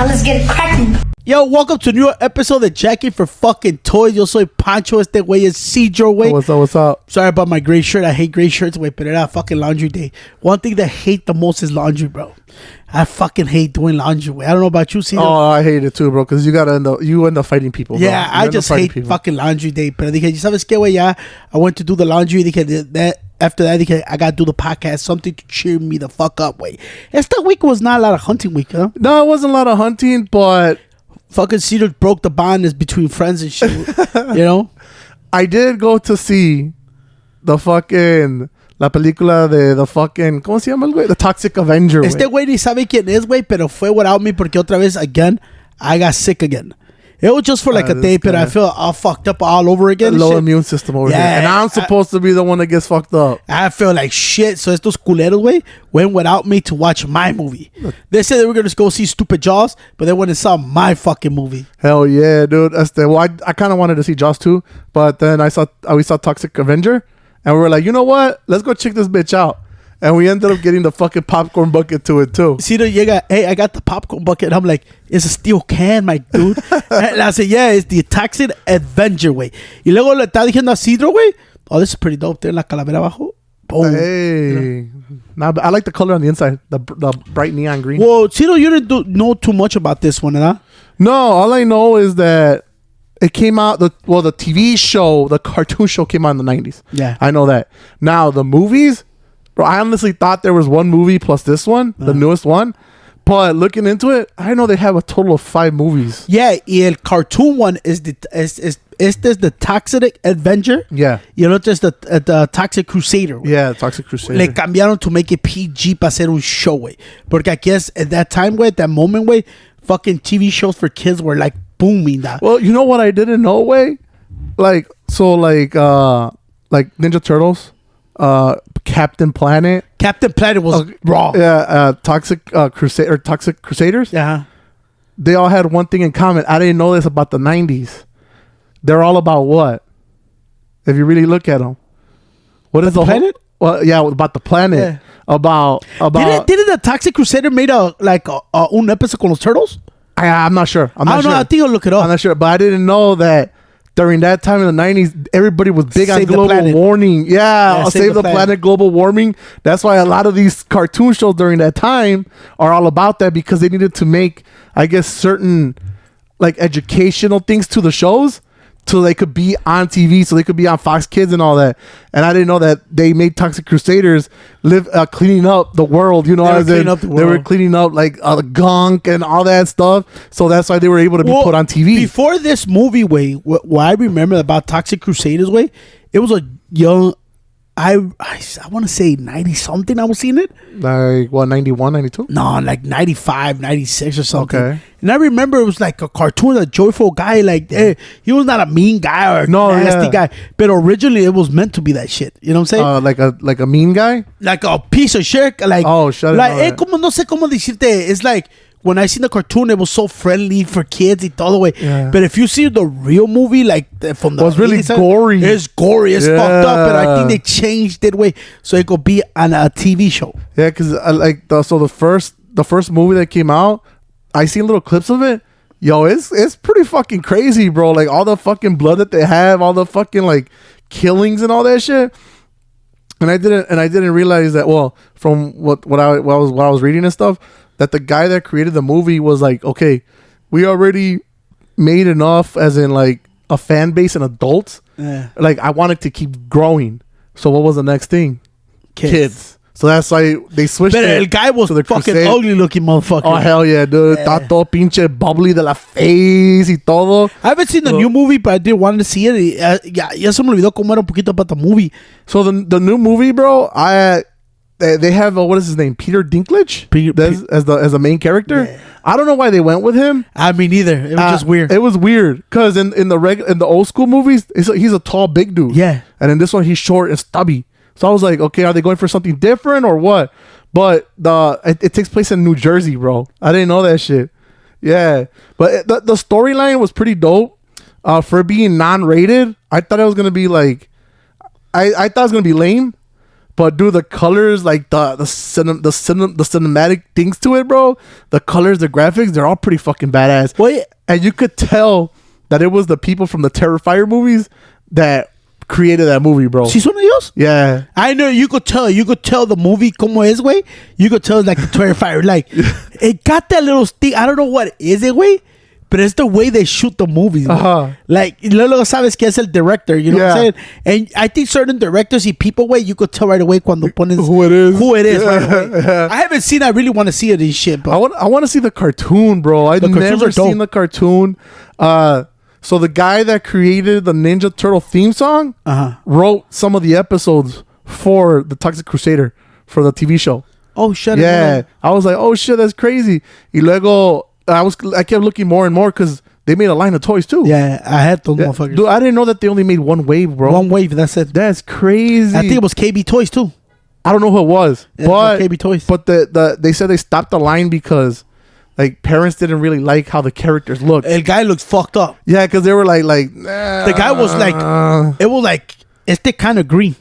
Now let's get it cracking. Yo, welcome to a new episode of Jackie for fucking Toys. Yo soy Pancho, este güey es Cedro, güey. What's up? Sorry about my gray shirt. I hate gray shirts, güey, but era fucking laundry day. One thing that I hate the most is laundry, bro. I fucking hate doing laundry, güey. I don't know about you, Cedro. Oh, I hate it too, bro, because you end up fighting people, bro. Yeah, I just hate fucking laundry day. Pero dije, ¿sabes qué, güey? Ya, I went to do the laundry. Dije, after that, dije, I gotta do the podcast. Something to cheer me the fuck up, güey. Esta week was not a lot of hunting week, huh? No, it wasn't a lot of hunting, but fucking Cedar broke the bond is between friends and shit, you know? I did go to see the fucking la película de the fucking ¿cómo se llama el güey? The Toxic Avenger. Este güey ni sabe quién es, güey, pero fue without me porque otra vez again I got sick again. It was just for like a day, but I feel all fucked up all over again. Low immune system over here. And I'm supposed to be the one that gets fucked up. I feel like shit. So estos culeros, güey, went without me to watch my movie. They said they were going to go see Stupid Jaws, but they went and saw my fucking movie. Hell yeah, dude. Well, I kind of wanted to see Jaws too, but then we saw Toxic Avenger, and we were like, you know what? Let's go check this bitch out. And we ended up getting the fucking popcorn bucket to it too. Cedro llega, hey, I got the popcorn bucket. And I'm like, it's a steel can, my dude. And I said, yeah, it's the Toxic Avenger, güey. Y luego le estaba diciendo a Cedro, güey, oh, this is pretty dope. Tiene la calavera abajo. Boom. Hey. You know? I like the color on the inside, the bright neon green. Well, Cedro, you didn't know too much about this one, huh? No, all I know is that it came out, the TV show, the cartoon show came out in the 90s. Yeah. I know that. Now, the movies, bro, I honestly thought there was one movie plus this one, the newest one. But looking into it, I know they have a total of 5 movies. Yeah, y el cartoon one is the Toxic Avenger. Yeah. Y el otro es the Toxic Crusader. Wey. Yeah, Toxic Crusader. Le cambiaron to make it PG para hacer un show, güey. Porque I guess at that time, güey, at that moment, güey, fucking TV shows for kids were like booming. That. Well, you know what I didn't know, way? Like Ninja Turtles. Captain Planet was raw. Yeah, Toxic Crusaders. Yeah, they all had one thing in common. I didn't know this about the 90s. They're all about what? If you really look at them, what is the planet? Well, yeah, about the planet. Yeah. About didn't the Toxic Crusader made un episode con los turtles? I'm not sure. I don't know. I think I'll look it up. I'm not sure, but I didn't know that. During that time in the 90s, everybody was big on global warming. Yeah, save the planet, global warming. That's why a lot of these cartoon shows during that time are all about that, because they needed to make, I guess, certain like educational things to the shows so they could be on TV, so they could be on Fox Kids and all that. And I didn't know that they made Toxic Crusaders cleaning up the world. You know what I'm saying? They were cleaning up like the gunk and all that stuff. So that's why they were able to be put on TV. Before this movie, way, what I remember about Toxic Crusaders, way, it was a young, I want to say 90 something. I was seeing it. Like what, 91, 92? No, like 95, 96 or something. Okay. And I remember it was like a cartoon, a joyful guy. Like, he was not a mean guy or nasty guy. But originally it was meant to be that shit. You know what I'm saying? Like a mean guy? Like a piece of shit. Like, oh, shut like, como no sé cómo decirte. It's like, when I seen the cartoon, it was so friendly for kids y todo, way. Yeah. But if you see the real movie, like from the, it was really gory. It's gory. It's fucked up. But I think they changed it way so it could be on a TV show. Yeah, because the first movie that came out, I seen little clips of it. Yo, it's pretty fucking crazy, bro. Like all the fucking blood that they have, all the fucking like killings and all that shit. And I didn't realize that. Well, from what I was reading and stuff, that the guy that created the movie was like, okay, we already made enough, as in like a fan base and adults. Yeah. Like I wanted to keep growing. So what was the next thing? Kids. So that's why they switched it. El guy was the fucking ugly looking motherfucker. Oh, hell yeah, dude. Está todo pinche bubbly de la face y todo. I haven't seen the new movie, but I did want to see it. Ya se me olvidó cómo era un poquito about the movie. So the new movie, bro, they have what is his name, Peter Dinklage, as the main character. Yeah. I don't know why they went with him. I mean, neither. It was just weird. It was weird because in the old school movies, he's a tall, big dude. Yeah, and in this one, he's short and stubby. So I was like, okay, are they going for something different or what? But it takes place in New Jersey, bro. I didn't know that shit. Yeah, but the storyline was pretty dope. For being non-rated, I thought it was gonna be like, I thought it was gonna be lame. But dude, the colors, like the cinematic things to it, bro. The colors, the graphics, they're all pretty fucking badass. Wait, And you could tell that it was the people from the Terrifier movies that created that movie, bro. ¿Sí son ellos? Yeah. I know, you could tell the movie como es, güey. You could tell like the Terrifier, like it got that little stick. I don't know what is it, güey, but it's the way they shoot the movies. Like, luego sabes que es el director, you know what I'm saying? And I think certain directors y people, güey, you could tell right away cuando pones who it is. Right away. I haven't seen. I really want to see it and shit. But I want to see the cartoon, bro. I've never seen the cartoon. So the guy that created the Ninja Turtle theme song wrote some of the episodes for the Toxic Crusader for the TV show. Oh shit! Yeah, I was like, oh shit, that's crazy. Y luego I kept looking more and more because they made a line of toys too. Yeah, I had those motherfuckers. Dude, I didn't know that they only made one wave, bro. One wave. That's it. That's crazy. I think it was KB Toys too. I don't know who it was, but KB Toys. But they said they stopped the line because like parents didn't really like how the characters looked. El guy looks fucked up. Yeah, because they were like the guy was like, it was like este kind of green.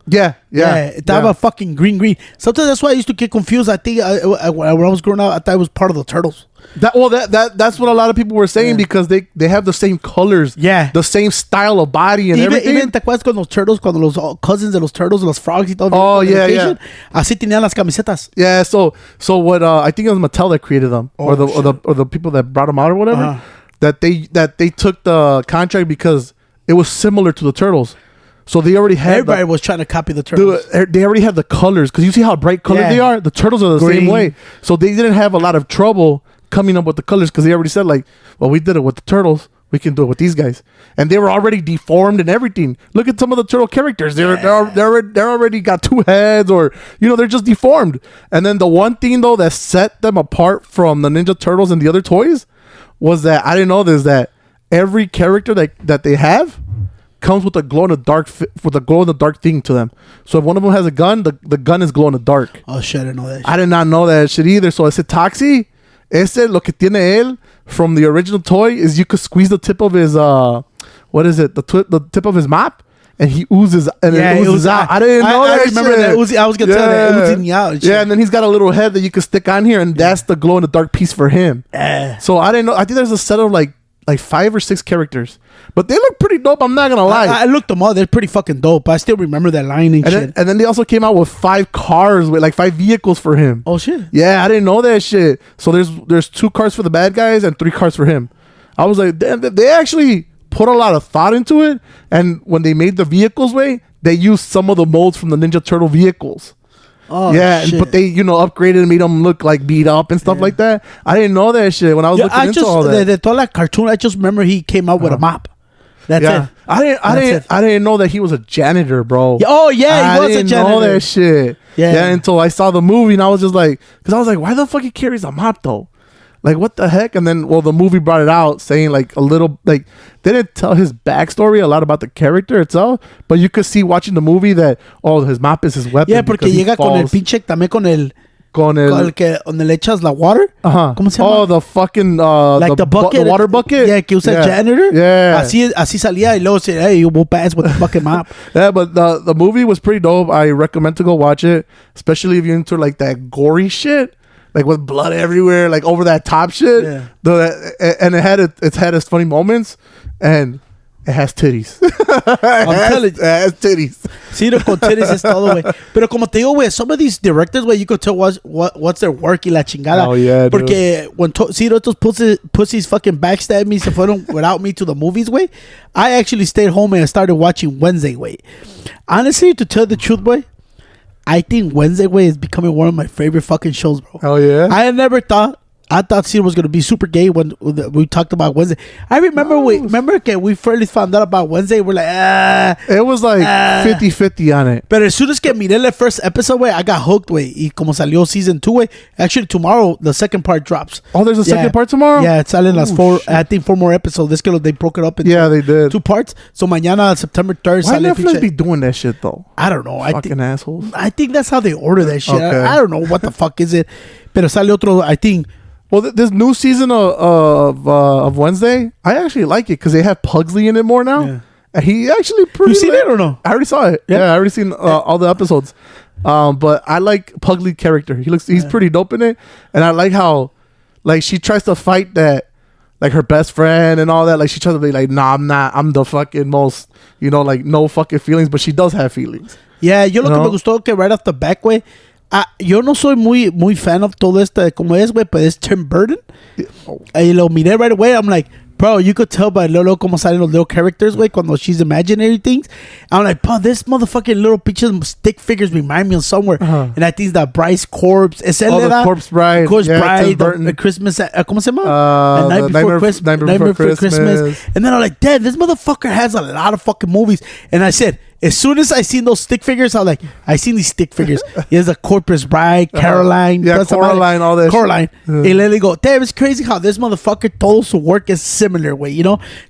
Yeah. Estaba fucking green. Sometimes that's why I used to get confused. I think when I was growing up, I thought it was part of the turtles. That's what a lot of people were saying because they have the same colors, the same style of body and everything. Even te acuerdas con los turtles, cuando los cousins de los turtles, los frogs y todo. Oh yeah. Así tenían las camisetas. Yeah, so what I think it was Mattel that created them, or the people that brought them out or whatever. That they took the contract because it was similar to the turtles. So they already had. Everybody was trying to copy the turtles. Dude, they already had the colors because you see how bright colored they are. The turtles are the same way, so they didn't have a lot of trouble coming up with the colors because they already said like, well, we did it with the turtles, we can do it with these guys, and they were already deformed and everything. Look at some of the turtle characters; they're already got two heads, or they're just deformed. And then the one thing though that set them apart from the Ninja Turtles and the other toys was that I didn't know this, that every character that they have comes with a glow in the dark thing to them. So if one of them has a gun, the gun is glow in the dark. Oh shit, I didn't know that shit. I did not know that shit either. So ese Toxie, lo que tiene él from the original toy is you could squeeze the tip of his the tip of his mop and he oozes and it oozes out. I didn't know that. I remember that. I was gonna tell that oozing out. And shit. Yeah, and then he's got a little head that you could stick on here, and that's the glow in the dark piece for him. So I didn't know. I think there's a set of like 5 or 6 characters, but they look pretty dope. I'm not gonna lie. I looked them up. They're pretty fucking dope. I still remember that line and shit. And then they also came out with 5 cars with 5 vehicles for him. Oh shit! Yeah, I didn't know that shit. So there's 2 cars for the bad guys and 3 cars for him. I was like, damn, they actually put a lot of thought into it. And when they made the vehicles, they used some of the molds from the Ninja Turtle vehicles. Oh yeah, shit. But they upgraded and made them look like beat up and stuff like that. I didn't know that shit when I was looking into all that. The toda cartoon, I just remember he came out with a mop. That's it. I didn't know that he was a janitor, bro. Oh yeah, he was a janitor. I didn't know that shit. Yeah, until I saw the movie and I was just like, because I was like, why the fuck he carries a mop though? Like, what the heck? And then, the movie brought it out saying like a little, like, they didn't tell his backstory a lot about the character itself, but you could see watching the movie that, his mop is his weapon. Yeah, porque llega con el pinche, también con el que donde le echas la water. ¿Cómo se llama? Oh, the fucking, like the bucket. The water bucket? Yeah, que usa janitor. Yeah. Así salía y luego said, hey, you whoop ass with the fucking mop. Yeah, but the movie was pretty dope. I recommend to go watch it, especially if you're into like that gory shit. Like with blood everywhere, like over that top shit. Yeah. And it had its funny moments, and it has titties. I'm telling you, it has titties. Sí, con titties es todo, güey. Pero como te digo, güey, some of these directors, güey, you could tell what's their work y la chingada. Oh yeah, porque when Ciro estos pussies fucking backstab me, se fueron without me to the movies, güey. I actually stayed home and I started watching Wednesday, güey. Honestly, to tell the truth, boy, I think Wednesday Way is becoming one of my favorite fucking shows, bro. Oh yeah. I thought Ciro was gonna be super gay when we talked about Wednesday. I remember we first found out about Wednesday. We're like, it was like 50-50 on it. But as soon as que miré the first episode, I got hooked, way. Y como salió season 2, actually tomorrow the second part drops. Oh, there's a second part tomorrow. Yeah, it's salen las 4. Shit. I think 4 more episodes. This they broke it up into they did 2 parts. So mañana September 3rd. Why Netflix be doing that shit though? I don't know. Fucking assholes. I think that's how they order that shit. Okay. I don't know what the fuck is it. Pero sale otro. I think. Well, this new season of Wednesday, I actually like it because they have Pugsley in it more now. Yeah. And he actually pretty. You seen it or no? I already saw it. Yeah, I already seen all the episodes. But I like Pugly character. He's pretty dope in it, and I like how, like, she tries to fight that, like, her best friend and all that. Like, she tries to be like, nah, I'm not. I'm the fucking most, like, no fucking feelings. But she does have feelings. Yeah, yo lo que me gustó que right off the back, güey. Yo no soy muy fan of todo esto de como es, güey, pero es Tim Burton. Y lo miré right away. I'm like, bro, you could tell by Lolo como salen los little characters, güey, cuando she's imaginary things. I'm like, bro, this motherfucking little pictures, stick figures remind me of somewhere. And I think it's that Bryce Corpse. Es el the Corpse Bride. Corpse Bride, the Christmas, ¿cómo se llama? The Night Before Christmas. And then I'm like, damn, this motherfucker has a lot of fucking movies. And I said, as soon as I seen those stick figures, I was like, I seen these stick figures. There's a Corpus Bride, Caroline. Yeah, Coraline, all that Coraline. And then they go, damn, it's crazy how this motherfucker told us to work is similar, way,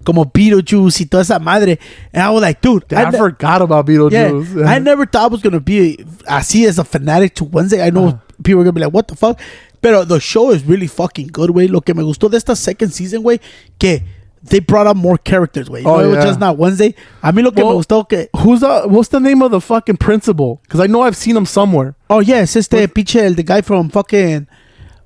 como Beetlejuice y toda esa madre. And I was like, dude. I forgot about Beetlejuice. Yeah, I never thought I was going to be así as a fanatic to Wednesday. I know people are going to be like, what the fuck? Pero the show is really fucking good, way. Lo que me gustó de esta second season, way, que they brought up more characters, way. It was just not Wednesday. A mí lo que me gustó que... What's the name of the fucking principal? Because I know I've seen him somewhere. Oh, yeah. Es pinche, the guy from fucking...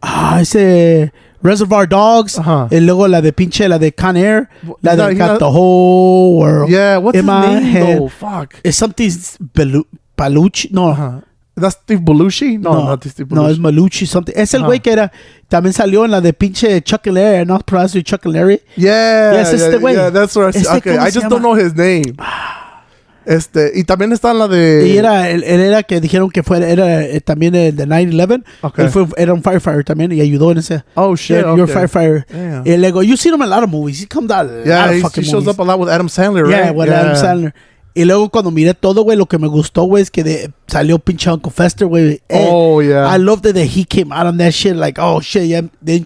ese... Reservoir Dogs. Y luego la de pinche, la de Con Air. La de got the whole world. Yeah, what's his name, though? Fuck. It's something... Palucci? No. ¿That's Steve Belushi? No, not Steve Belushi. No, es Malucci something. Es el güey que era... También salió en la de pinche Chuck and Larry. ¿No? Pronounced Chuck and Larry. Yeah, yeah, that's what I see. Okay, I just don't know his name. Y también está en la de... Y él era que dijeron que era también el de 9/11. Okay. Era un firefighter también y ayudó en ese. Oh, shit, yeah, you're a firefighter. Damn. Y luego, you've seen him in a lot of movies. He comes out a lot of fucking he shows movies. up a lot with Adam Sandler, right? Yeah, with Adam Sandler. Y luego cuando miré todo, güey, lo que me gustó, güey, es que salió pinche Uncle Fester, güey. Oh, yeah. I love that he came out on that shit. Like, oh, shit, yeah, they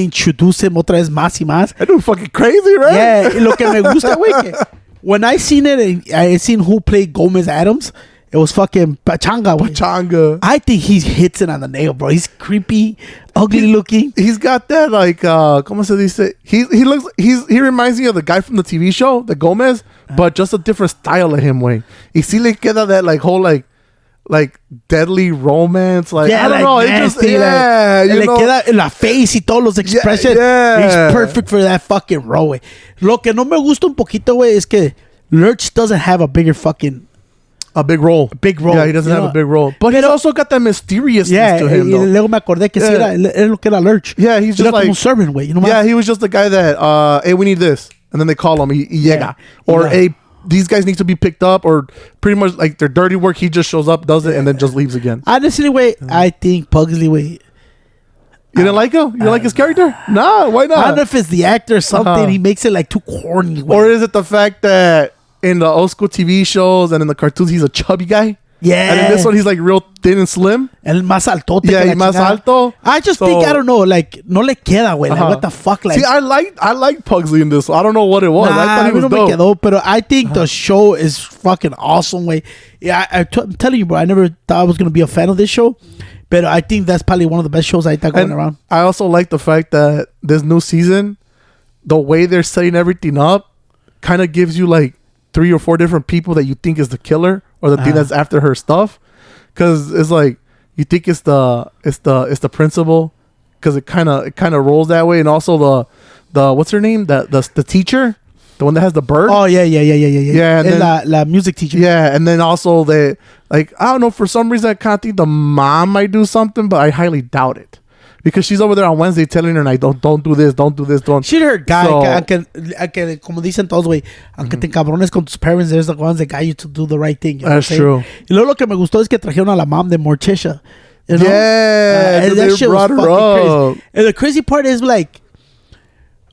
introduce him otra vez más y más. That dude fucking crazy, right? Yeah, y lo que me gusta, güey, que when I seen it, and I seen who played Gomez Adams, it was fucking Pachanga, güey. Pachanga. I think he hits it on the nail, bro. He's creepy, ugly looking. He's got that, like, ¿cómo se dice? He reminds me of the guy from the TV show, the Gomez, but just a different style of him, güey. Y sí le queda that, like, whole, like deadly romance, like, yeah, I don't know, nasty, it just, yeah, le queda la face y todos los expressions. Yeah. He's perfect for that fucking role, güey. Lo que no me gusta un poquito, güey, es que Lurch doesn't have a big role. Yeah, he doesn't have a big role. But he's also got that mysteriousness to him, though. Y luego me acordé que sí era lo que era Lurch. Yeah, he's just era like... como un servant, güey. Yeah, he was just the guy that, hey, we need this. And then they call him, y llega. Or, hey, these guys need to be picked up, or pretty much like their dirty work, he just shows up, does it, and then just leaves again. Honestly, way, I think Pugsley, way... You didn't like him? You didn't like his character? No, why not? I don't know if it's the actor or something. He makes it like too corny. Or is it the fact that in the old school TV shows and in the cartoons, he's a chubby guy? Yeah. And in this one, he's like real thin and slim. El más altote. Yeah, he's más alto. I just think, I don't know, like, no le queda, güey. Like, what the fuck? Like, see, I like Pugsley in this. I don't know what it was. I thought he was dope. Quedó, pero I think the show is fucking awesome, way. Yeah, I'm telling you, bro, I never thought I was going to be a fan of this show. But I think that's probably one of the best shows I thought going around. I also like the fact that this new season, the way they're setting everything up, kind of gives you like 3 or 4 different people that you think is the killer or the thing that's after her stuff. Because it's like you think it's the principal, because it kind of rolls that way, and also the what's her name, the teacher. The one that has the bird? Oh, yeah. Yeah, and then, la music teacher. Yeah, and then also they, like, I don't know, for some reason I kind of think the mom might do something, but I highly doubt it. Because she's over there on Wednesday telling her, like, don't do this, don't. She's her guy. Aunque, como dicen todos, güey, aunque te encabrones con tus parents, there's the ones that guide you to do the right thing. That's true. Y luego lo que me gustó es que trajeron a la mom de Morticia. You know? Yeah, that shit was fucking up. crazy. And the crazy part is, like,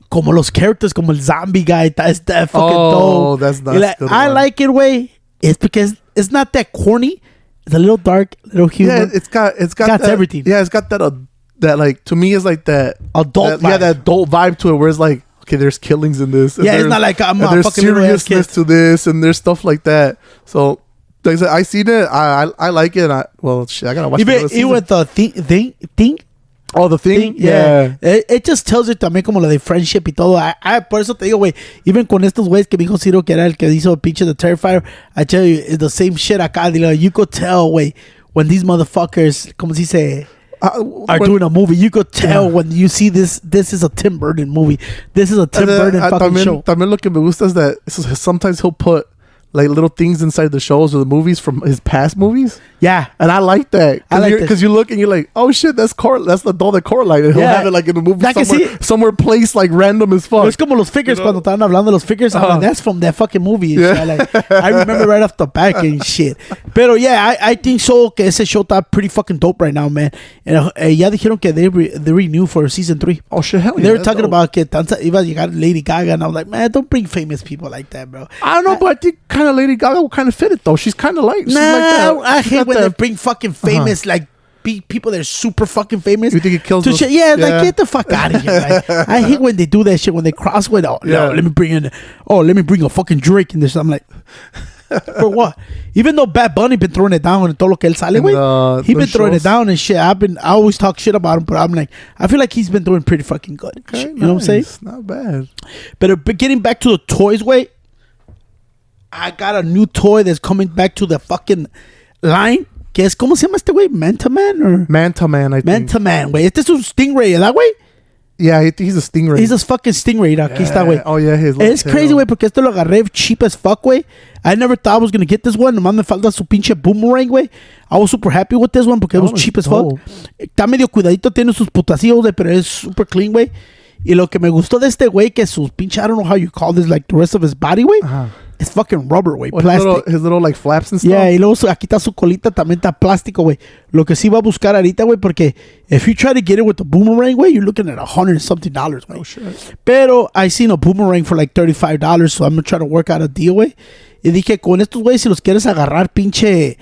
como los characters, como el zombie guy, that's that fucking dope. Oh, that's not like, good. I like it, way. It's because it's not that corny. It's a little dark, little humor. Yeah, it's got that, everything. Yeah, it's got that like, to me, is like that adult vibe. Yeah, that adult vibe to it, where it's like, okay, there's killings in this. Yeah, it's not like I'm a there's fucking seriousness to this, and there's stuff like that. So, like I said, I seen it. I like it. Shit, I gotta watch it. Even with the thing. Oh, the thing? Yeah. It just tells you también como lo de friendship y todo. Por eso te digo, güey, even con estos güeyes que me dijo Ciro que era el que hizo el pinche The Terrifier, I tell you, it's the same shit acá. Digo, you could tell, güey, when these motherfuckers, como se dice, are doing a movie, you could tell when you see this is a Tim Burton movie. This is a Tim Burton fucking show. También lo que me gusta is that sometimes he'll put like little things inside the shows or the movies from his past movies. Yeah. And I like that. Because you look and you're like, oh shit, that's the doll that Coraline. And he'll have it like in the movie somewhere placed like random as fuck. Es como los figures cuando estaban hablando de los figures. I'm like, that's from that fucking movie. Yeah. Like, I remember right off the back and shit. Pero yeah, I think so que ese show está pretty fucking dope right now, man. And ya dijeron que they renew for season 3. Oh shit, hell yeah. They were talking about que iba a llegar Lady Gaga, and I was like, man, don't bring famous people like that, bro. I don't know, but I think kind of Lady Gaga will kind of fit it though. She's kind of like, she's like I hate when they bring fucking famous like people that are super fucking famous. You think it kills them? Yeah, like get the fuck out of here. Like, I hate when they do that shit when they cross with no, let me bring a fucking Drake in this. I'm like, for what? Even though Bad Bunny been throwing it down and todo lo que él sale, güey, he been throwing it down and shit. I always talk shit about him, but I'm like, I feel like he's been doing pretty fucking good. Okay, you know what I'm saying? Not bad. But getting back to the toys, way, I got a new toy that's coming back to the fucking line. Que es, ¿cómo se llama este güey? Manta Man, I think. Manta Man, güey. Este es un Stingray, ¿verdad, güey? Yeah, he's a Stingray. He's a fucking Stingray. Aquí está, güey. Oh, yeah. It's crazy, güey, porque esto lo agarré cheap as fuck, güey. I never thought I was going to get this one. Nomás me falta su pinche boomerang, güey. I was super happy with this one porque it was cheap as fuck. Está medio cuidadito, tiene sus putacillos, güey, pero es super clean, güey. Y lo que me gustó de este güey, que sus pinche, I don't know how you call this, like the rest of his body, güey. It's fucking rubber, güey. Plastic. His little like flaps and stuff. Yeah, y luego aquí está su colita, también está plástico, güey. Lo que sí va a buscar ahorita, güey, porque if you try to get it with the boomerang, güey, you're looking at $100-something, güey. Oh, shit. Pero I seen a boomerang for like $35, so I'm gonna try to work out a deal, güey. Y dije, con estos, güey, si los quieres agarrar, pinche,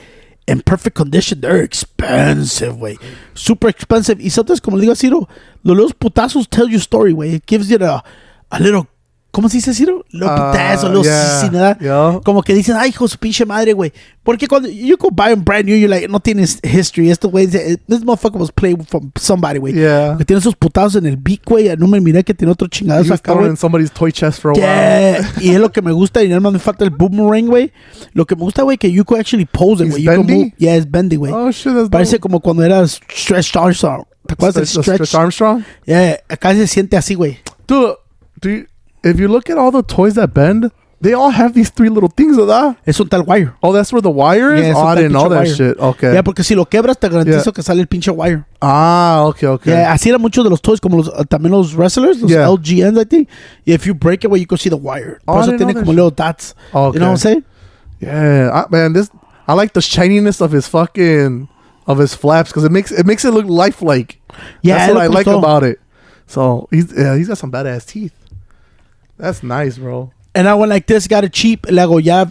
in perfect condition, they're expensive, güey. Super expensive. Y sometimes, como le digo a Ciro, los putazos tell you story, güey. It gives you a little... ¿Cómo se dice, Ciro? Los putazos, los sin nada. Yeah. Como que dicen, ay, hijo su pinche madre, güey. Porque cuando you go buy them brand new, you're like, no tienes history. Esto, güey, this motherfucker was played from somebody, güey. Yeah. Porque tiene esos putazos en el beak, güey. No me miré que tiene otro chingadazo acá, güey. In somebody's toy chest for a while. Y es lo que me gusta. Y nada más me falta el boomerang, güey. Lo que me gusta, güey, que you could actually pose it, güey. ¿Es bendy? Yeah, es bendy, güey. Oh, shit, that's Parece como cuando era Stretch Armstrong. ¿Te acuerdas de Stretch Armstrong? Yeah, acá se siente así, güey. Dude, if you look at all the toys that bend, they all have these 3 little things, ¿verdad? Es un tal wire. Oh, that's where the wire is? Yeah, I didn't know that wire. shit. Okay. Yeah, porque si lo quebras, te garantizo que sale el pinche wire. Ah, okay. Yeah, así eran muchos de los toys, como también los wrestlers, los LGNs, I think. If you break it, well, you can see the wire. Por eso tiene como little dots. Okay. You know what I'm saying? Yeah, man, I like the shininess of his flaps because it makes it look lifelike. Yeah, that's what I like about it. So he's got some badass teeth. That's nice, bro. And I went like this, got it cheap. Le hago ya,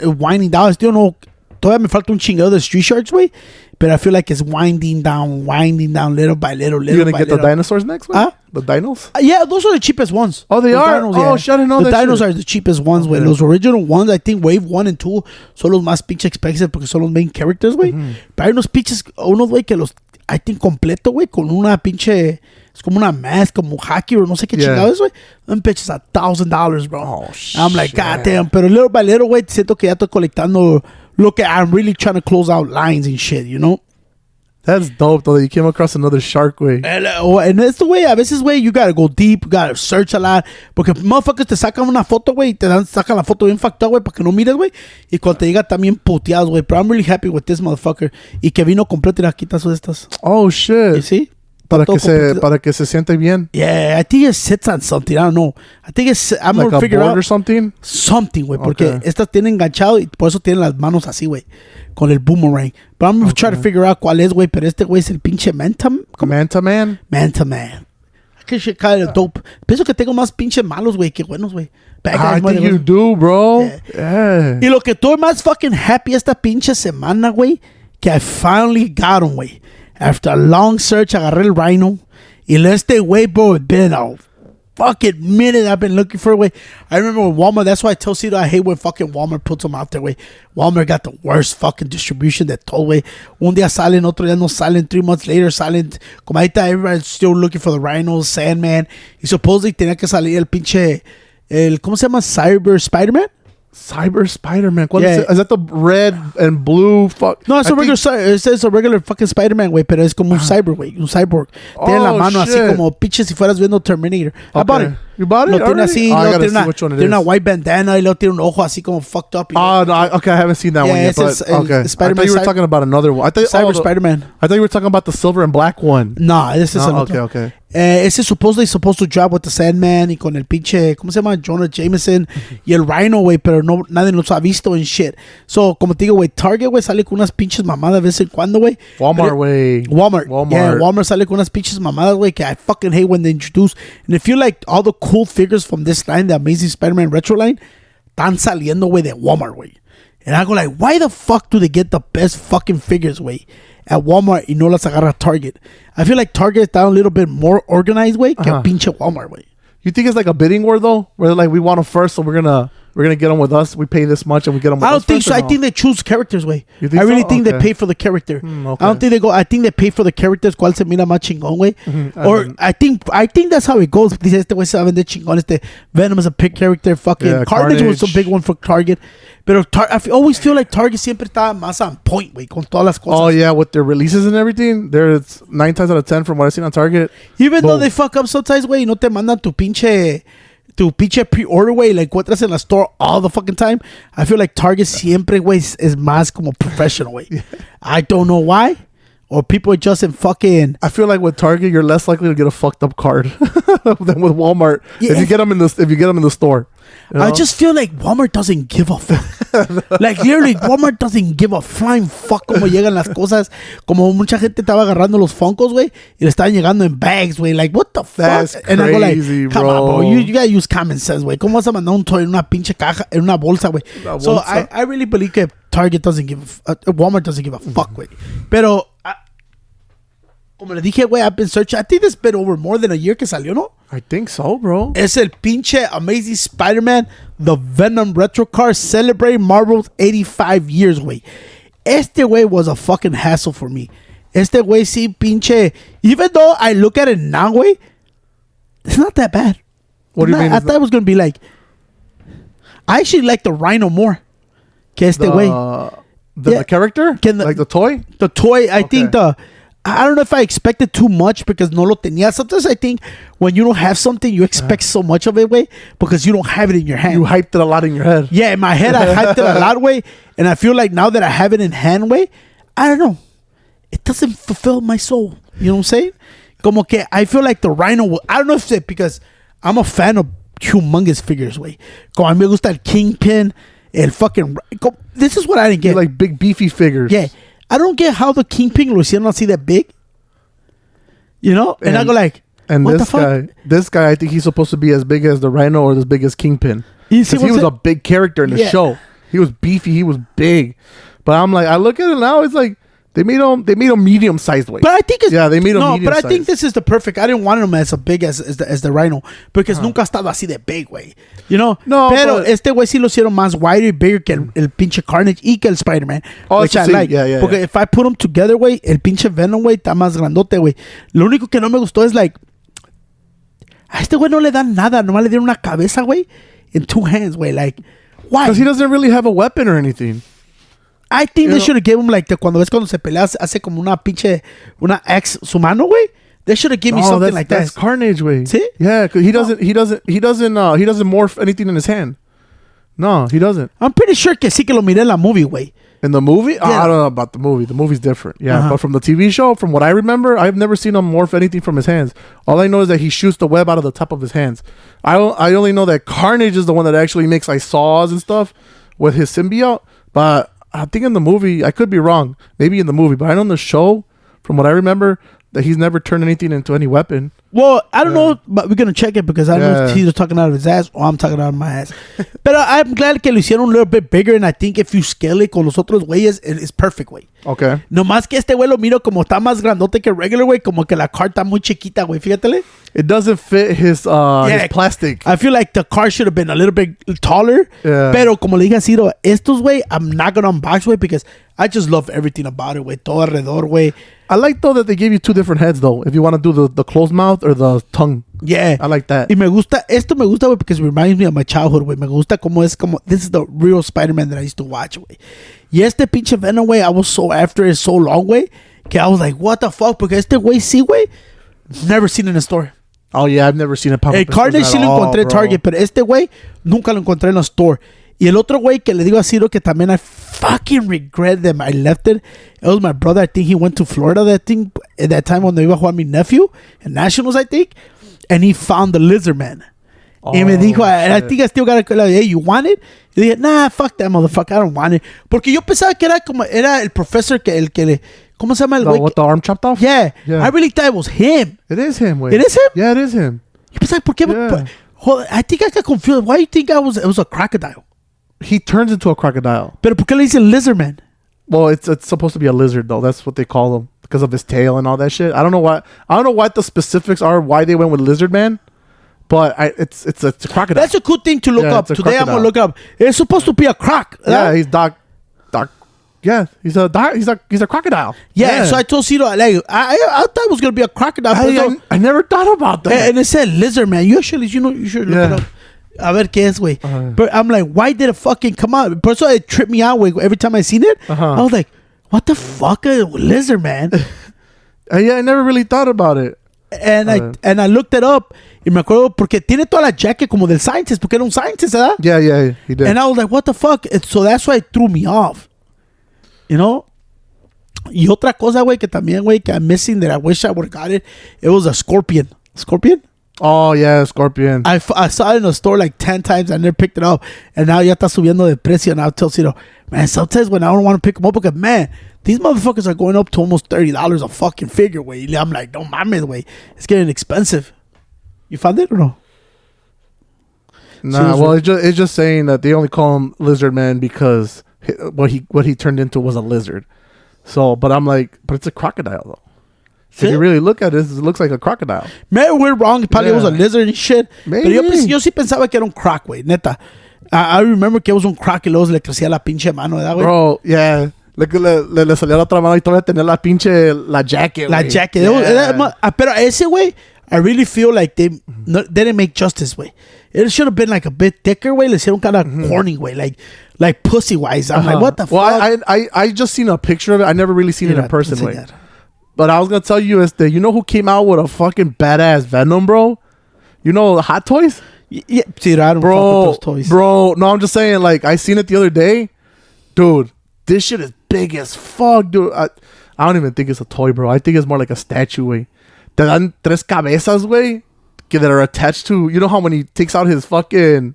winding down. Still no, todavía me falta un chingado de Street Sharks, güey. But I feel like it's winding down little by little. You're going to get the dinosaurs next, man? The dinos? Yeah, those are the cheapest ones. Oh, they are? Dinos, oh, shit, I didn't know that. The dinos shit. are the cheapest ones, güey. Okay. Los original ones, I think Wave 1 and 2 son los más pinche expensive porque son los main characters, güey. Pero hay unos pinches, güey, que los, I think completo, güey, con una pinche... Es como una mask, como hockey o no sé qué chingados, güey. Them bitches are $1,000, bro. Oh, shit. I'm like, God damn. Pero little by little, güey, siento que ya estoy colectando. Look, I'm really trying to close out lines and shit, you know? That's dope, though, that you came across another shark, güey. And esto, güey, a veces, güey, you gotta go deep, you gotta search a lot. Porque motherfuckers te sacan una foto, güey, y te sacan la foto bien fucked up, güey, para que no mires, güey. Y cuando te llega también puteados, güey. Pero I'm really happy with this motherfucker. Y que vino completo y la quitas de estas. Oh, shit. ¿Y sí? Para que se siente bien. Yeah, I think it sits on something. I don't know. I think I'm like gonna figure out or something. Something, güey, porque estas tienen enganchado y por eso tienen las manos así, güey, con el boomerang. But I'm gonna try to figure out cuál es, güey, pero este güey es el pinche Manta Man. Manta Man. Que shit kind of dope. Pienso que tengo más pinche malos, güey, que buenos, güey. I think you do, bro. Yeah. Y lo que estoy más fucking happy esta pinche semana, güey, que I finally got him, güey. After a long search, agarré el Rhino. Y este güey, bro, been a fucking minute I've been looking for, way. I remember when Walmart, that's why I tell Cito I hate when fucking Walmart puts them out there, way. Walmart got the worst fucking distribution de todo, way. Un día salen, otro día no salen, 3 months later salen. Como ahorita everybody's still looking for the Rhinos, Sandman. Y supposedly tenía que salir el pinche, ¿cómo se llama? Cyber Spider-Man? Cyber Spider-Man. Yeah. Is that the red and blue? Fuck. No, it's it says a regular fucking Spider-Man, güey, pero es como un cyber, güey, un cyborg. Tiene la mano shit. así como pinche si fueras viendo Terminator. I bought it. You bought it? Lo tiene already? así, I luego gotta tiene see which one it tiene una is. white bandana y luego tiene un ojo así como fucked up. Oh, no, okay, I haven't seen that one yet. ese es But, el okay. I Spider-Man thought you were talking about another one. Cyber Spider-Man. I thought you were talking about the silver and black one. No, ese es el No, otro. okay. Ese supposedly supposed to drop with the Sandman y con el pinche, ¿cómo se llama? Jonah Jameson y el Rhino, güey, pero no, nadie los ha visto en shit. So, como te digo, güey, Target, güey, sale con unas pinches mamadas de vez en cuando, güey. Walmart, güey. Walmart. Yeah, Walmart sale con unas pinches mamadas, güey, que I fucking hate when they introduce. And I feel like all the cool figures from this line, the Amazing Spider-Man Retro line, están saliendo, güey, de Walmart, güey. And I go like, why the fuck do they get the best fucking figures, güey, at Walmart y no las agarra Target? I feel like Target está a little bit more organized, güey, que pinche Walmart, güey. You think it's like a bidding war though, where like we want them first, so we're gonna get them with us. We pay this much, and we get them. With I don't us think first, so. I think they choose characters, way. I really think they pay for the character. Okay. I don't think they go. I think they pay for the characters. ¿Cuál se mira más chingón, way? Or I think that's how it goes. Dice este güey se va a vender chingón. Este Venom is a big character. Fucking Carnage was a big one for Target. Pero always feel like Target siempre está más on point, way, con todas las cosas. Oh yeah, with their releases and everything, there's 9 times out of 10 from what I've seen on Target. Even though they fuck up sometimes, way, no te mandan tu pinche pre-order, way, like encuentras en la store all the fucking time. I feel like Target siempre, way, is más como professional, way. Yeah. I don't know why. Or people are just in fucking... I feel like with Target, you're less likely to get a fucked up card than with Walmart. Yeah. If you get them in the store. You know? I just feel like Walmart doesn't give a fuck. Like literally, Walmart doesn't give a flying fuck como llegan las cosas. Como mucha gente estaba agarrando los Funkos, güey, y le estaban llegando en bags, güey. Like, what the fuck? That's and I go like, come bro. on, bro. You gotta use common sense, güey. ¿Cómo vas a mandar un toy en una pinche caja, en una bolsa, güey? So I really believe que Target doesn't give Walmart doesn't give a fuck, güey. Pero como le dije, güey, I've been searching. I think it's been over more than a year que salió, ¿no? I think so, bro. Es el pinche Amazing Spider-Man, the Venom Retro Car, celebrating Marvel's 85 years, güey. Este güey was a fucking hassle for me. Este güey sí pinche... Even though I look at it now, güey, it's not that bad. What do you mean? I thought it was going to be like... I actually like the Rhino more que este güey. The character? Like the toy? The toy, I think I don't know if I expected too much because no lo tenía. Sometimes I think when you don't have something, you expect so much of it, way, because you don't have it in your hand. You hyped it a lot in your head. Yeah, in my head, I hyped it a lot, way. And I feel like now that I have it in hand, way, I don't know. It doesn't fulfill my soul. You know what I'm saying? Como que I feel like the Rhino will... I don't know if it's because I'm a fan of humongous figures, way. Como a mí me gusta el Kingpin, el fucking... This is what I didn't get. You like big, beefy figures. Yeah. I don't get how the Kingpin lo hicieron así that big. You know? And I go like, and what this guy, I think he's supposed to be as big as the Rhino or as big as Kingpin. Because he was a big character in the show. He was beefy. He was big. But I'm like, I look at it now, it's like, they made him medium sized weight. But I think it's... Yeah, they made him medium sized. But I think this is the perfect... I didn't want him as big as the Rhino. Because nunca ha estado así de big, güey. You know? No, pero este güey sí lo hicieron más wider y bigger que el pinche Carnage y que el Spider-Man. Which I like. Yeah. Porque if I put them together, güey, el pinche Venom, güey, está más grandote, güey. Lo único que no me gustó es like... A este güey no le dan nada. Nomás le dieron una cabeza, güey. In 2 hands, güey. Like, why? Because he doesn't really have a weapon or anything. I think they should have given him like cuando se pelea hace como una ex su mano, güey. They should have given me something like that. That's Carnage, way. See? Yeah, because he doesn't morph anything in his hand. No, he doesn't. I'm pretty sure que sí que lo miré en la movie, güey. In the movie? Yeah. I don't know about the movie. The movie's different. Yeah, but from the TV show, from what I remember, I've never seen him morph anything from his hands. All I know is that he shoots the web out of the top of his hands. I only know that Carnage is the one that actually makes like saws and stuff with his symbiote. But I think in the movie, I could be wrong. Maybe in the movie, but I know in the show, from what I remember, that he's never turned anything into any weapon. Well, I don't know, but we're going to check it because I don't know if he's talking out of his ass or I'm talking out of my ass. But I'm glad que lo hicieron a little bit bigger, and I think if you scale it con los otros güeyes, it's perfect, güey. Okay. Nomás que este güey lo miro como está más grandote que regular, güey, como que la car está muy chiquita, güey, fíjatele. It doesn't fit his plastic. I feel like the car should have been a little bit taller. Yeah. Pero como le dije a Ciro, estos, güey, I'm not going to unbox, güey, because I just love everything about it, güey. Todo alrededor, güey. I like, though, that they gave you 2 different heads, though. If you want to do the closed mouth or the tongue. Yeah. I like that. Y esto me gusta, güey, because it reminds me of my childhood, güey. Me gusta como this is the real Spider-Man that I used to watch, güey. Y este pinche Venom, güey, I was so after it so long, güey, que I was like, what the fuck? Porque este güey, sí, güey, never seen in a store. Oh, yeah, I've never seen it pop up. El Carnage sí lo encontré en Target, pero este güey nunca lo encontré en la store. Y el otro güey que le digo a Ciro que también I fucking regret them. I left it. It was my brother. I think he went to Florida at that time when they iba a jugar mi nephew in Nationals, I think. And he found the Lizard Man. Y me dijo, I think I still got it. Like, hey, you want it? Y dije, nah, fuck that motherfucker. I don't want it. Porque yo pensaba que era el profesor el que le... ¿Cómo se llama el güey? With the arm chopped off? Yeah. I really thought it was him. It is him, güey. It is him? Yeah, it is him. Yo pensaba, ¿por qué? Yeah. I think I got confused. Why do you think it was a crocodile? He turns into a crocodile. Pero ¿por qué le dicen Lizard Man? Well, it's supposed to be a lizard, though. That's what they call him because of his tail and all that shit. I don't know what the specifics are, why they went with Lizard Man, but it's a crocodile. That's a good thing to look up. Today crocodile. I'm gonna look up. It's supposed to be a croc. Yeah, he's Doc. Yeah, he's a crocodile. Yeah, so I told Cito, like, I thought it was gonna be a crocodile. I never thought about that. And it said Lizard Man. You should look it up. A ver qué es, güey. But I'm like, why did it fucking come out? Por eso it tripped me out, güey. Every time I seen it, I was like, what the fuck, Lizard Man? Yeah, I never really thought about it. And I looked it up. Y me acuerdo porque tiene toda la jacket como del scientist, porque era un scientist, ¿verdad? Yeah, he did. And I was like, what the fuck? So that's why it threw me off. You know? Y otra cosa, güey, que también, güey, que I'm missing that I wish I would have got it. It was a scorpion. Scorpion? Oh, yeah, Scorpion. I saw it in the store like 10 times. I never picked it up. And now ya está subiendo de precio. And I'll tell Ciro, man, sometimes when I don't want to pick them up, because, man, these motherfuckers are going up to almost $30 a fucking figure, güey. I'm like, don't mames, güey. It's getting expensive. You found it or no? Nah, well, it's just saying that they only call him Lizard Man because what he turned into was a lizard. So, but I'm like, but it's a crocodile, though. So if you really look at it, it looks like a crocodile. Maybe we're wrong. Probably it was a lizard and shit. Maybe. Pero yo sí pensaba que era un croc, güey. Neta. I remember que it was un croc y luego se le crecía la pinche mano, ¿verdad, güey? Bro, yeah. Le salía la otra mano y todavía tenía la jacket, La jacket. Yeah. Pero ese, güey, I really feel like they didn't make justice, güey. It should have been like a bit thicker, güey. Le hicieron kind of corny, güey. Like pussy-wise. I'm like, what the fuck? Well, I just seen a picture of it. I never really seen it in person, güey. But I was going to tell you is that you know who came out with a fucking badass Venom, bro? You know Hot Toys? Yeah, dude, I don't fuck with those toys. Bro, no, I'm just saying, like, I seen it the other day. Dude, this shit is big as fuck, dude. I don't even think it's a toy, bro. I think it's more like a statue, güey. Te dan 3 cabezas, güey, that are attached to... You know how when he takes out his fucking...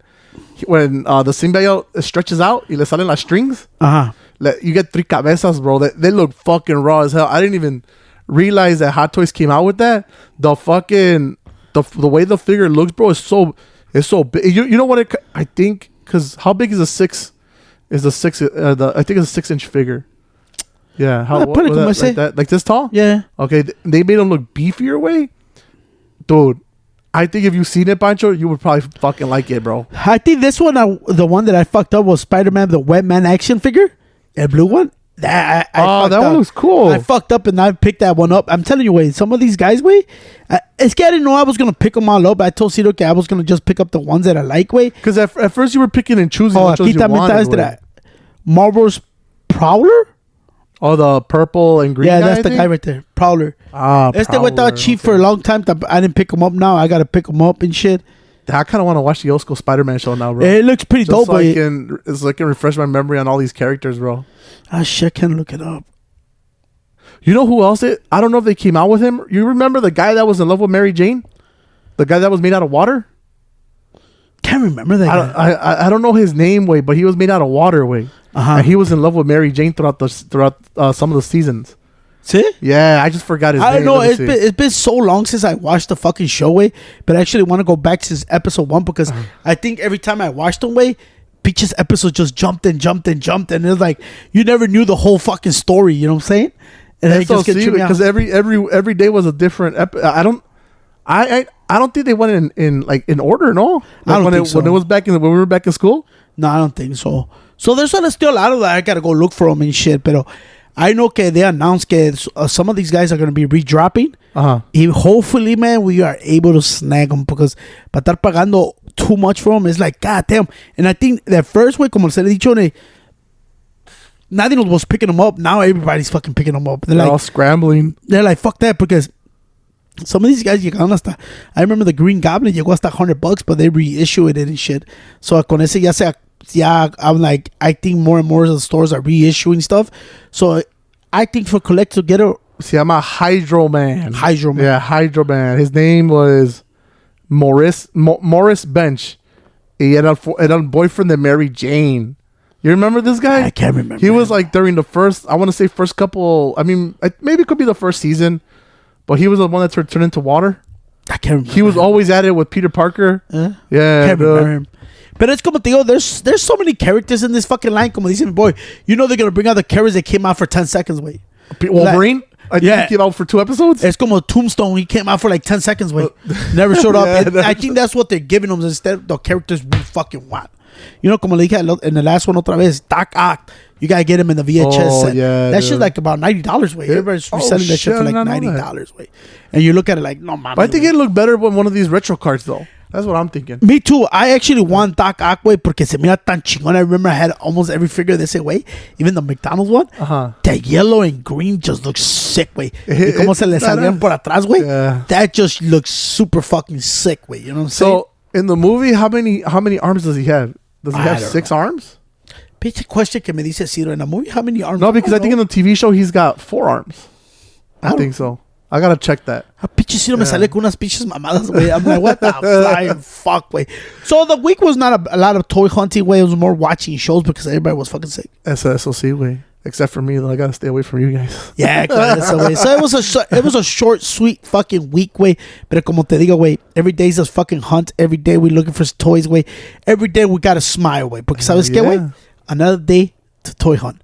When the symbiote stretches out y le salen las strings? Uh-huh. You get 3 cabezas, bro. They look fucking raw as hell. I didn't even realize that Hot Toys came out with that. The fucking... The way the figure looks, bro, is so big. You know what I think? Because how big is a 6... I think it's a 6-inch figure. Yeah. How like this tall? Yeah. Okay. They made him look beefier, way. Dude, I think if you've seen it, Pancho, you would probably fucking like it, bro. I think this one, the one that I fucked up was Spider-Man, the Webman action figure. The blue one. That one looks cool. I fucked up and I picked that one up. I'm telling you, wait, some of these guys, wait, it's I didn't know I was going to pick them all up. I told Cito que I was going to just pick up the ones that I like, wait. Because at first you were picking and choosing which ones you wanted. Marvel's Prowler? Oh, the purple and green guy, that's the guy right there. Prowler. Este güey estaba cheap for a long time. I didn't pick him up now. I got to pick him up and shit. I kind of want to watch the old school Spider-Man show now, bro. It looks pretty dope, so I can refresh my memory on all these characters, bro. Ah, shit, can't look it up. You know who else? I don't know if they came out with him. You remember the guy that was in love with Mary Jane? The guy that was made out of water? Can't remember that guy. I don't know his name, way, but he was made out of water, way. And he was in love with Mary Jane throughout some of the seasons. See? Yeah, I just forgot his name. I don't know. Let me see. It's been so long since I watched the fucking show, way. But I actually want to go back since episode 1 because I think every time I watched them, way, Peach's episode just jumped and jumped and jumped, and it's like you never knew the whole fucking story. You know what I'm saying? And then it just gets because every day was a different I don't think they went in order. No, like I don't think so. When it was back when we were back in school. No, I don't think so. So there's still a lot of that. I gotta go look for them and shit. But I know que they announced que some of these guys are gonna be redropping. Hopefully, man, we are able to snag them because para estar pagando too much for them is like god damn. And I think that first way, como se le dicho, nothing was picking them up. Now everybody's fucking picking them up. They're like all scrambling. They're like fuck that because some of these guys llegaron hasta. I remember the Green Goblin llegó hasta $100, but they reissued it and shit. So con ese I'm like, I think more and more of the stores are reissuing stuff. So I think for collect to get a Se llama Hydro Man. Hydro Man. Yeah, Hydro Man. His name was Morris Bench. Y era el boyfriend de Mary Jane. You remember this guy? I can't remember. He was like during the first, I want to say first couple, I mean, maybe it could be the first season, but he was the one that turned into water. I can't remember. He was always at it with Peter Parker. Yeah. Can't remember him. But it's como te digo, there's so many characters in this fucking line. Como dice mi boy, you know they're going to bring out the characters that came out for 10 seconds, wait. Wolverine? I think he came out for 2 episodes. It's como Tombstone. He came out for like 10 seconds, wait. Never showed up. I think that's what they're giving them instead of the characters we fucking want. You know, como le dije in the last one otra vez, Doc Ock. You gotta get him in the VHS set. Yeah, that shit's like about $90, wait. Everybody's reselling that shit for like $90, wait. And you look at it like, no, man. But I think it looked better with one of these retro cards, though. That's what I'm thinking. Me too. I actually want Doc Ock, way, porque se mira tan chingón. I remember I had almost every figure this way. Even the McDonald's one. That yellow and green just looks sick, way. Y como se le salían por atrás, way. That just looks super fucking sick, way. You know what I'm saying? So, in the movie, how many arms does he have? Does he have 6 arms? Pinche question que me dice Ciro. In the movie, how many arms? No, because I think in the TV show, he's got 4 arms. I think so. I gotta check that. Pinche Ciro me sale con unas pinches mamadas, güey. I'm like, what the flying fuck, güey. So the week was not a lot of toy hunting, güey. It was more watching shows because everybody was fucking sick. SOC, way. Except for me, though. I gotta stay away from you guys. Yeah, claro, güey. So it was a short, sweet fucking week, güey. Pero como te digo, güey, every day's a fucking hunt. Every day we looking for toys, güey. Every day we gotta smile, güey. Porque sabes qué, güey? Another day to toy hunt.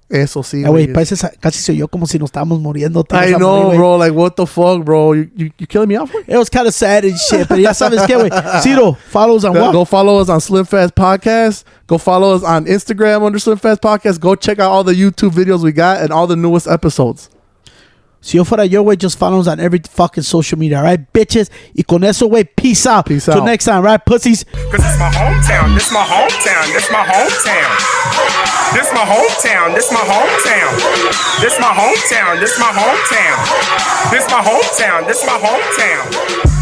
Eso sí, güey. Casi se oyó como si nos estábamos muriendo. I know, bro. Like, what the fuck, bro? You killing me off, güey? It was kind of sad and shit. Pero ya sabes qué, güey. Ciro, follow us on what? Go follow us on Slim Fast Podcast. Go follow us on Instagram under Slim Fast Podcast. Go check out all the YouTube videos we got and all the newest episodes. Si yo fuera yo, güey, just follow us on every fucking social media, all right, bitches? Y con eso, güey, peace out. Peace Till out. next time, right, pussies? Cause it's my hometown, this my hometown, this my hometown. This my hometown, this my hometown. This my hometown, this my hometown. This my hometown, this my hometown.